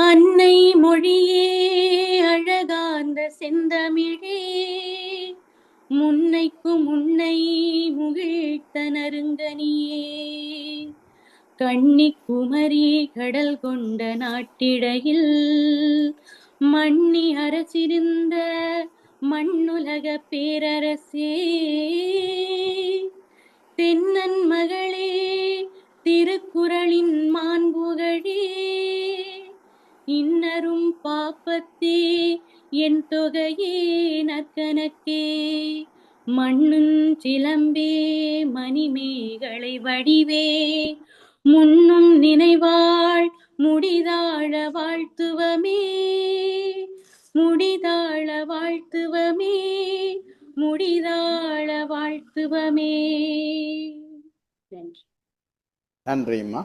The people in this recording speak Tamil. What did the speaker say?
அன்னை மொழியே அழகார்ந்த செந்தமிழே, முன்னைக்கு முன்னை முகிழ்த்த நறுங்கனியே, கன்னிக்குமரி கடல் கொண்ட நாட்டிடையில் மன்னி அரசிருந்த மண்ணுலக பேரரசே, தென்னன் மகளே திருக்குறளின் மாண்புகழே, இன்னரும் பாப்பத்தே என் தொகையே நற்கணக்கே, மண்ணுஞ் சிலம்பே மணிமேகலை வடிவே, முன்னும் நினைவாள் முடிதாழ வாழ்த்துவமே, முடிதாழ வாழ்த்துவமே, முடிதாழ வாழ்த்துவமே. நன்றி. நன்றிம்மா.